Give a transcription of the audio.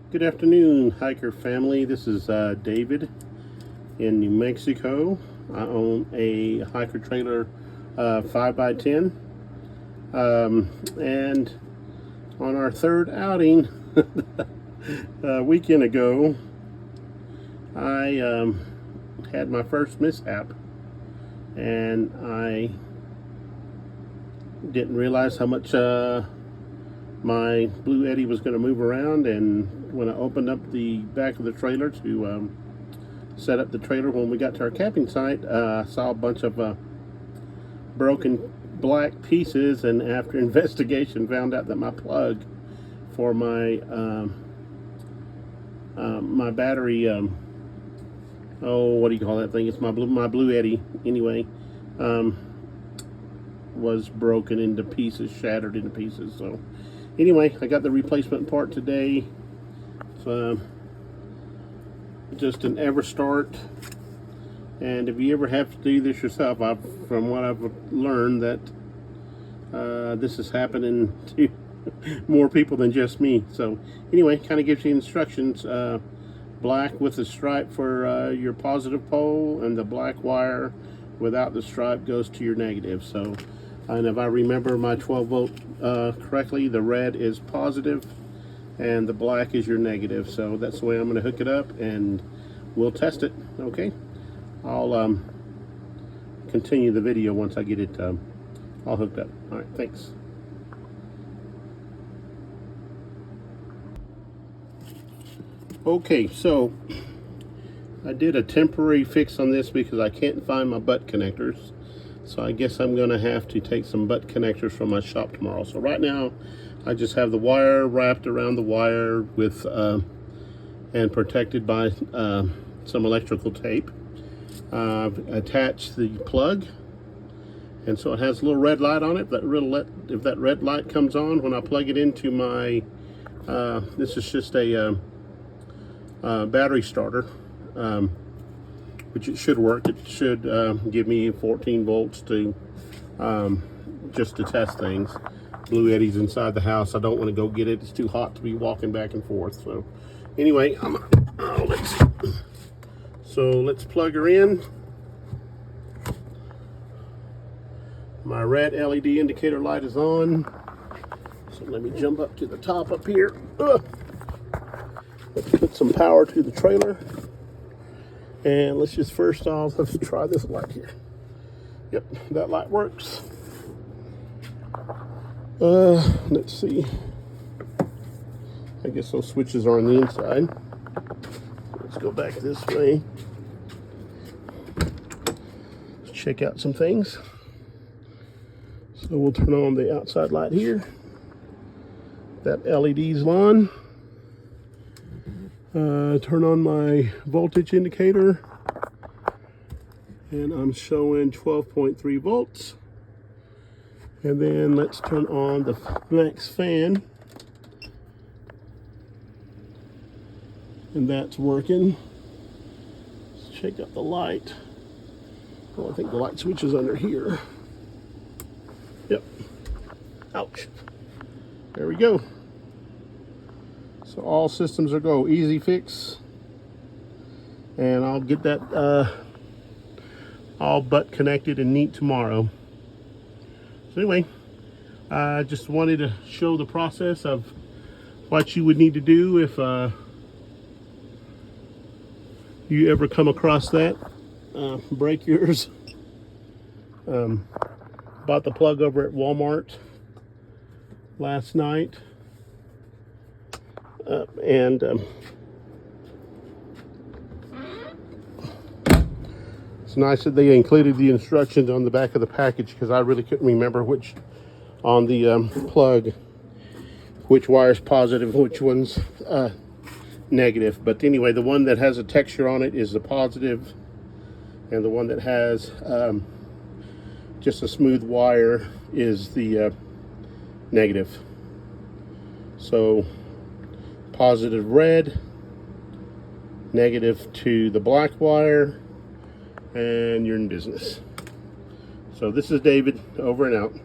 Good afternoon, hiker family. This is David in New Mexico. I own a hiker trailer 5x10, and on our third outing a weekend ago, I had my first mishap, and I didn't realize how much my BLUETTI was going to move around. And when I opened up the back of the trailer to set up the trailer when we got to our camping site, I saw a bunch of broken black pieces, and after investigation found out that my plug for my my battery, what do you call that thing? It's my BLUETTI anyway, was broken into pieces, shattered into pieces. So anyway, I got the replacement part today. It's just an ever start, and if you ever have to do this yourself, from what I've learned, that this is happening to more people than just me. So anyway, kind of gives you instructions. Black with the stripe for your positive pole, and the black wire without the stripe goes to your negative. So, and if I remember my 12 volt correctly, the red is positive and the black is your negative. So that's the way I'm going to hook it up, and we'll test it. Okay, I'll continue the video once I get it all hooked up. All right, thanks. Okay, so I did a temporary fix on this because I can't find my butt connectors. So I guess I'm going to have to take some butt connectors from my shop tomorrow. So right now, I just have the wire wrapped around the wire with and protected by some electrical tape. I've attached the plug, and so it has a little red light on it. If that red light comes on when I plug it into my, this is just a battery starter, which it should work. It should give me 14 volts to just to test things. BLUETTI's inside the house. I don't want to go get it. It's too hot to be walking back and forth. So anyway, let's plug her in. My red LED indicator light is on. So let me jump up to the top up here. Let's put some power to the trailer. And let's just let's try this light here. Yep, that light works. Let's see. I guess those switches are on the inside. Let's go back this way. Let's check out some things. So we'll turn on the outside light here. That LED's on. Turn on my voltage indicator, and I'm showing 12.3 volts. And then let's turn on the max fan, and that's working. Let's check out the light. Oh, I think the light switch is under here. Yep. Ouch. There we go. So all systems are go. Easy fix. And I'll get that all butt connected and neat tomorrow. So anyway, I just wanted to show the process of what you would need to do if you ever come across that. Break yours. Bought the plug over at Walmart last night. It's nice that they included the instructions on the back of the package, because I really couldn't remember which on the plug, which wire's positive, which one's negative. But anyway, the one that has a texture on it is the positive, and the one that has just a smooth wire is the negative. So positive red, negative to the black wire, and you're in business. So this is David, over and out.